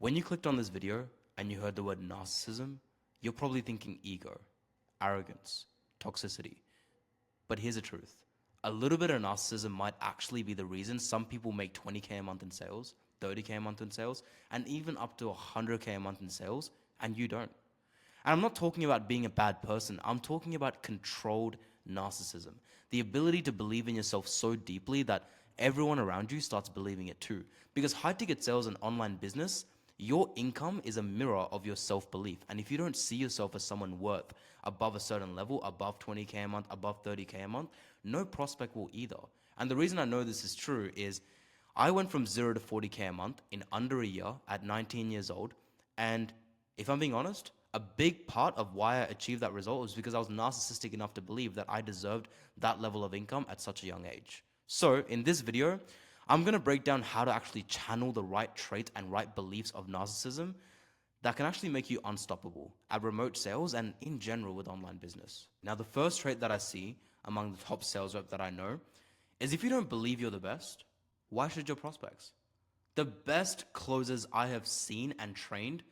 When you clicked on this video and you heard the word narcissism, you're probably thinking ego, arrogance, toxicity. But here's the truth. A little bit of narcissism might actually be the reason some people make 20K a month in sales, 30K a month in sales, and even up to 100K a month in sales, and you don't. And I'm not talking about being a bad person. I'm talking about controlled narcissism. The ability to believe in yourself so deeply that everyone around you starts believing it too. Because high ticket sales and online business, your income is a mirror of your self-belief. And if you don't see yourself as someone worth above a certain level, above 20K a month, above 30K a month, no prospect will either. And the reason I know this is true is I went from 0 to 40K a month in under a year at 19 years old. And if I'm being honest, a big part of why I achieved that result was because I was narcissistic enough to believe that I deserved that level of income at such a young age. So in this video, I'm going to break down how to actually channel the right traits and right beliefs of narcissism that can actually make you unstoppable at remote sales and in general with online business. Now, the first trait that I see among the top sales rep that I know is if you don't believe you're the best, why should your prospects? The best closers I have seen and trained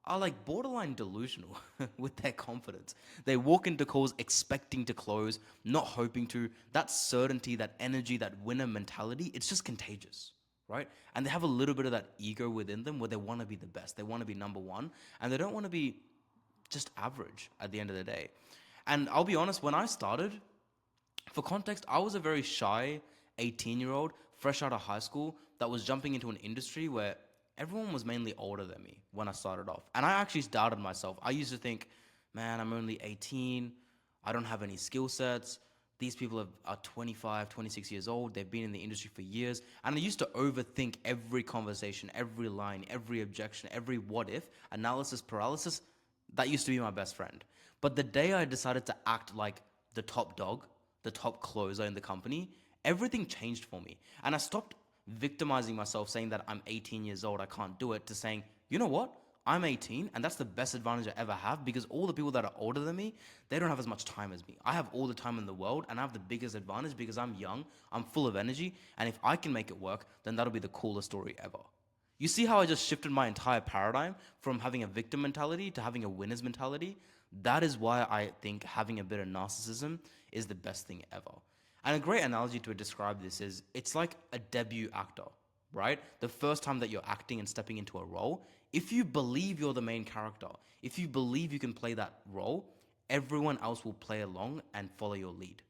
are like borderline delusional with their confidence. They walk into calls expecting to close, not hoping to. That certainty, that energy, that winner mentality, it's just contagious, right? And they have a little bit of that ego within them where they want to be the best. They want to be number one, and they don't want to be just average at the end of the day. And I'll be honest, when I started, for context, I was a very shy 18-year-old, fresh out of high school, that was jumping into an industry where everyone was mainly older than me when I started off. And I actually doubted myself. I used to think, man, I'm only 18. I don't have any skill sets. These people are 25, 26 years old. They've been in the industry for years. And I used to overthink every conversation, every line, every objection, every what if, analysis paralysis. That used to be my best friend. But the day I decided to act like the top dog, the top closer in the company, everything changed for me. And I stopped victimizing myself saying that I'm 18 years old, I can't do it, to saying, you know what? I'm 18 and that's the best advantage I ever have because all the people that are older than me, they don't have as much time as me. I have all the time in the world and I have the biggest advantage because I'm young, I'm full of energy, and if I can make it work, then that'll be the coolest story ever. You see how I just shifted my entire paradigm from having a victim mentality to having a winner's mentality? That is why I think having a bit of narcissism is the best thing ever. And a great analogy to describe this is it's like a debut actor, right? The first time that you're acting and stepping into a role, if you believe you're the main character, if you believe you can play that role, everyone else will play along and follow your lead.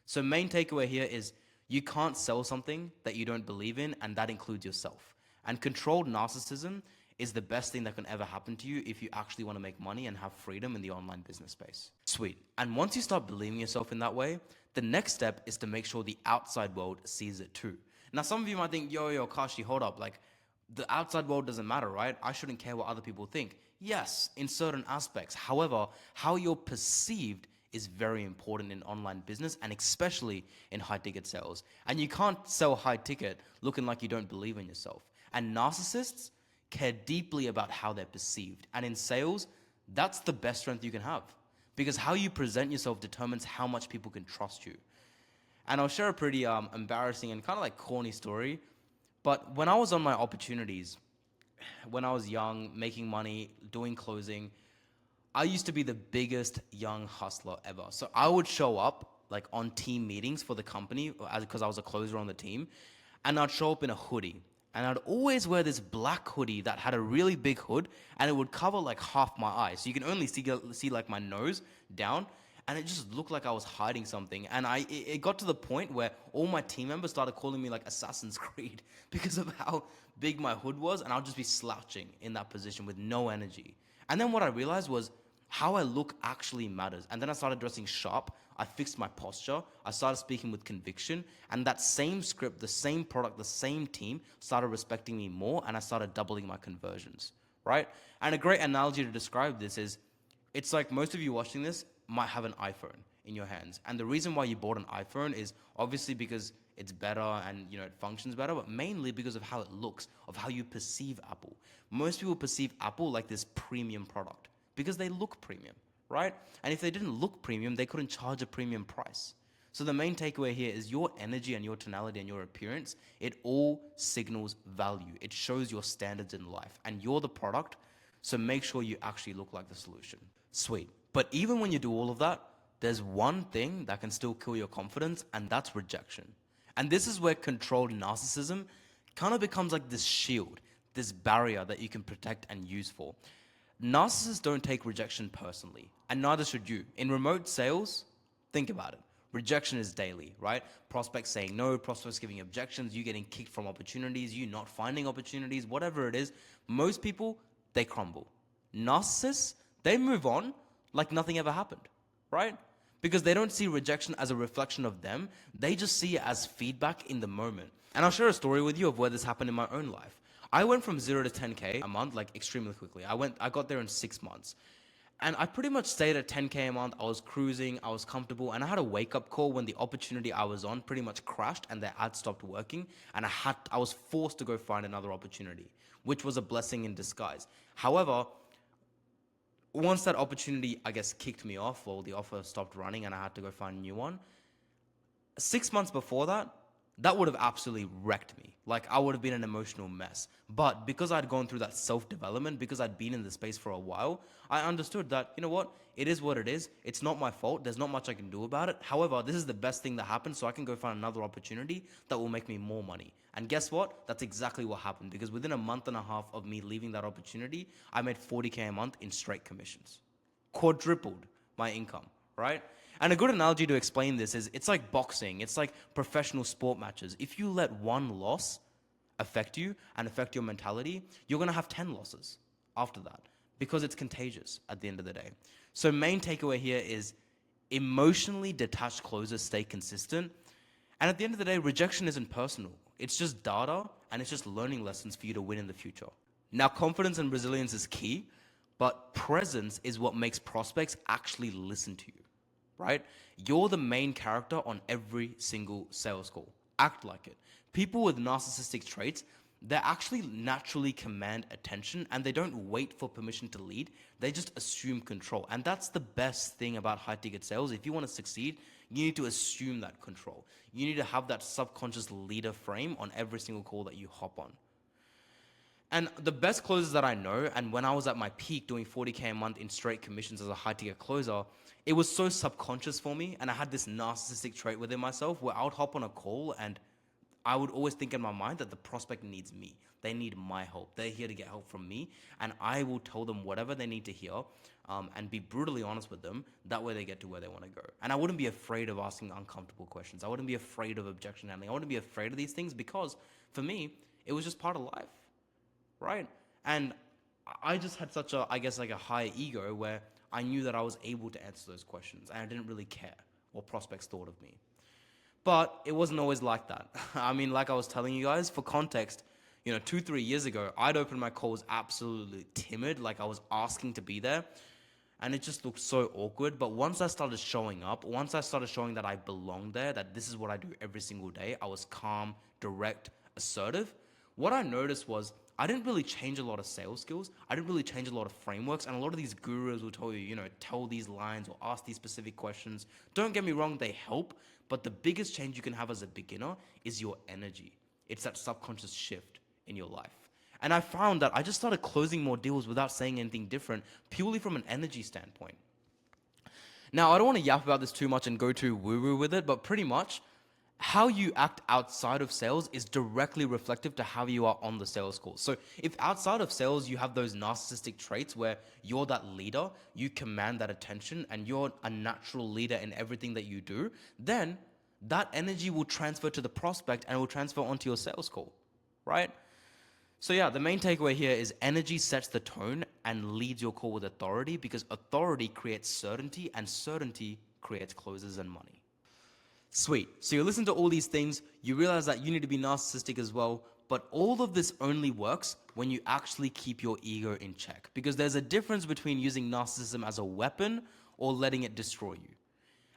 So main takeaway here is you can't sell something that you don't believe in, and that includes yourself. And controlled narcissism is the best thing that can ever happen to you if you actually want to make money and have freedom in the online business space. Sweet. And once you start believing yourself in that way, the next step is to make sure the outside world sees it too. Now, some of you might think, yo, Kashi, hold up. Like, the outside world doesn't matter, right? I shouldn't care what other people think. Yes, in certain aspects. However, how you're perceived is very important in online business and especially in high ticket sales. And you can't sell high ticket looking like you don't believe in yourself. And narcissists care deeply about how they're perceived. And in sales, that's the best strength you can have because how you present yourself determines how much people can trust you. And I'll share a pretty embarrassing and kind of like corny story. But when I was on my opportunities, when I was young, making money, doing closing, I used to be the biggest young hustler ever. So I would show up like on team meetings for the company because I was a closer on the team, and I'd show up in a hoodie. And I'd always wear this black hoodie that had a really big hood and it would cover like half my eye. So you can only see like my nose down, and it just looked like I was hiding something. And it got to the point where all my team members started calling me like Assassin's Creed because of how big my hood was, and I'll just be slouching in that position with no energy. And then what I realized was how I look actually matters. And then I started dressing sharp. I fixed my posture. I started speaking with conviction. And that same script, the same product, the same team started respecting me more, and I started doubling my conversions, right? And a great analogy to describe this is it's like most of you watching this might have an iPhone in your hands. And the reason why you bought an iPhone is obviously because it's better and it functions better, but mainly because of how it looks, of how you perceive Apple. Most people perceive Apple like this premium product because they look premium, right? And if they didn't look premium, they couldn't charge a premium price. So the main takeaway here is your energy and your tonality and your appearance, it all signals value. It shows your standards in life, and you're the product. So make sure you actually look like the solution. Sweet. But even when you do all of that, there's one thing that can still kill your confidence, and that's rejection. And this is where controlled narcissism kind of becomes like this shield, this barrier that you can protect and use for. Narcissists don't take rejection personally, and neither should you. In remote sales, think about it. Rejection is daily, right? Prospects saying no, prospects giving objections, you getting kicked from opportunities, you not finding opportunities, whatever it is. Most people, they crumble. Narcissists, they move on like nothing ever happened, right? Because they don't see rejection as a reflection of them. They just see it as feedback in the moment. And I'll share a story with you of where this happened in my own life. I went from 0 to 10K a month, like extremely quickly. I got there in 6 months. And I pretty much stayed at 10K a month. I was cruising, I was comfortable, and I had a wake-up call when the opportunity I was on pretty much crashed and the ad stopped working, and I was forced to go find another opportunity, which was a blessing in disguise. However, once that opportunity, I guess, kicked me off, or the offer stopped running and I had to go find a new one, 6 months before that, that would have absolutely wrecked me. Like, I would have been an emotional mess. But because I'd gone through that self-development, because I'd been in the space for a while, I understood that, you know what? It is what it is. It's not my fault. There's not much I can do about it. However, this is the best thing that happened, so I can go find another opportunity that will make me more money. And guess what? That's exactly what happened, because within a month and a half of me leaving that opportunity, I made 40K a month in straight commissions. Quadrupled my income, right? And a good analogy to explain this is it's like boxing. It's like professional sport matches. If you let one loss affect you and affect your mentality, you're going to have 10 losses after that, because it's contagious at the end of the day. So main takeaway here is emotionally detached closers stay consistent. And at the end of the day, rejection isn't personal. It's just data, and it's just learning lessons for you to win in the future. Now, confidence and resilience is key, but presence is what makes prospects actually listen to you, right? You're the main character on every single sales call. Act like it. People with narcissistic traits, they actually naturally command attention, and they don't wait for permission to lead. They just assume control. And that's the best thing about high-ticket sales. If you want to succeed, you need to assume that control. You need to have that subconscious leader frame on every single call that you hop on. And the best closers that I know, and when I was at my peak doing 40K a month in straight commissions as a high-ticket closer, it was so subconscious for me, and I had this narcissistic trait within myself where I would hop on a call and I would always think in my mind that the prospect needs me. They need my help. They're here to get help from me, and I will tell them whatever they need to hear, and be brutally honest with them. That way they get to where they want to go. And I wouldn't be afraid of asking uncomfortable questions. I wouldn't be afraid of objection handling. I wouldn't be afraid of these things, because for me, it was just part of life, right? And I just had such a, I guess, like a high ego where I knew that I was able to answer those questions, and I didn't really care what prospects thought of me. But it wasn't always like that. I mean, like I was telling you guys, for context, 2-3 years ago, I'd open my calls absolutely timid, like I was asking to be there, and it just looked so awkward. But once I started showing up, once I started showing that I belonged there, that this is what I do every single day, I was calm, direct, assertive, what I noticed was I didn't really change a lot of sales skills. I didn't really change a lot of frameworks. And a lot of these gurus will tell you, tell these lines or ask these specific questions. Don't get me wrong, they help. But the biggest change you can have as a beginner is your energy. It's that subconscious shift in your life. And I found that I just started closing more deals without saying anything different, purely from an energy standpoint. Now, I don't want to yap about this too much and go too woo-woo with it, but pretty much, how you act outside of sales is directly reflective to how you are on the sales call. So if outside of sales, you have those narcissistic traits where you're that leader, you command that attention, and you're a natural leader in everything that you do, then that energy will transfer to the prospect and will transfer onto your sales call, right? So yeah, the main takeaway here is energy sets the tone and leads your call with authority, because authority creates certainty, and certainty creates closes and money. Sweet. So you listen to all these things, you realize that you need to be narcissistic as well, but all of this only works when you actually keep your ego in check, because there's a difference between using narcissism as a weapon or letting it destroy you.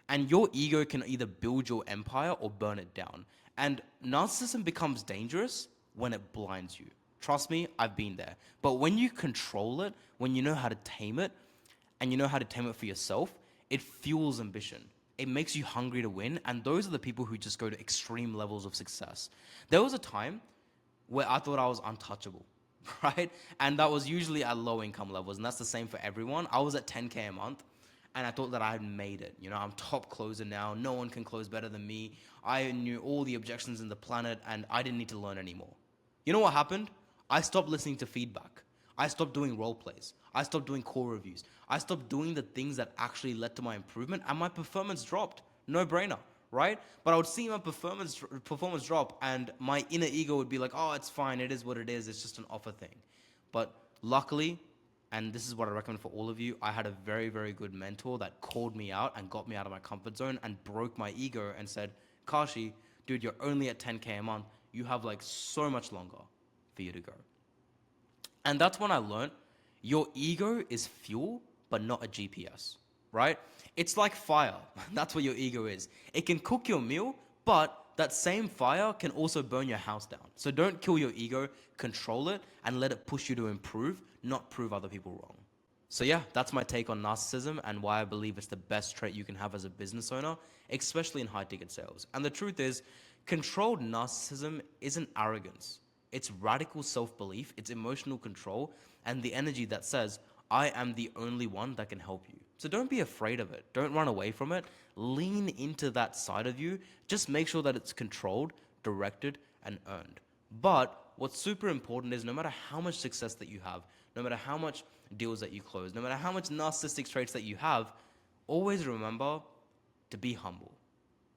And your ego can either build your empire or burn it down. And narcissism becomes dangerous when it blinds you. Trust me, I've been there. But when you control it, when you know how to tame it, and you know how to tame it for yourself, it fuels ambition. it makes you hungry to win. And those are the people who just go to extreme levels of success. There was a time where I thought I was untouchable, right? And that was usually at low income levels. And that's the same for everyone. I was at 10K a month and I thought that I had made it. You know, I'm top closer now. No one can close better than me. I knew all the objections in the planet and I didn't need to learn anymore. You know what happened? I stopped listening to feedback. I stopped doing role plays. I stopped doing core reviews. I stopped doing the things that actually led to my improvement, and my performance dropped. No brainer, right? But I would see my performance drop, and my inner ego would be like, "Oh, it's fine. It is what it is. It's just an offer thing." But luckily, and this is what I recommend for all of you, I had a very, very good mentor that called me out and got me out of my comfort zone and broke my ego and said, "Kashi, dude, you're only at 10K a month. You have like so much longer for you to go." And that's when I learned your ego is fuel, but not a GPS, right? It's like fire. That's what your ego is. It can cook your meal, but that same fire can also burn your house down. So don't kill your ego, control it, and let it push you to improve, not prove other people wrong. So yeah, that's my take on narcissism and why I believe it's the best trait you can have as a business owner, especially in high ticket sales. And the truth is, controlled narcissism isn't arrogance. It's radical self-belief, it's emotional control, and the energy that says, I am the only one that can help you. So don't be afraid of it. Don't run away from it. Lean into that side of you. Just make sure that it's controlled, directed, and earned. But what's super important is no matter how much success that you have, no matter how much deals that you close, no matter how much narcissistic traits that you have, always remember to be humble.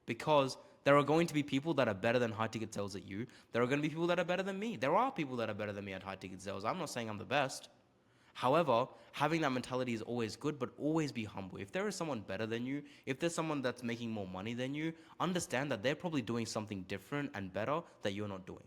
Because there are going to be people that are better than high ticket sales at you. There are going to be people that are better than me. There are people that are better than me at high ticket sales. I'm not saying I'm the best. However, having that mentality is always good, but always be humble. If there is someone better than you, if there's someone that's making more money than you, understand that they're probably doing something different and better that you're not doing.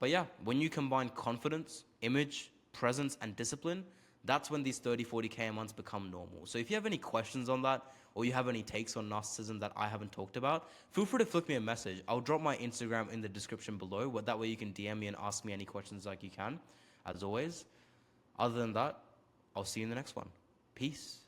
But yeah, when you combine confidence, image, presence, and discipline, that's when these 30, 40K a months become normal. So if you have any questions on that, or you have any takes on narcissism that I haven't talked about, feel free to flick me a message. I'll drop my Instagram in the description below. That way you can DM me and ask me any questions like you can, as always. Other than that, I'll see you in the next one. Peace.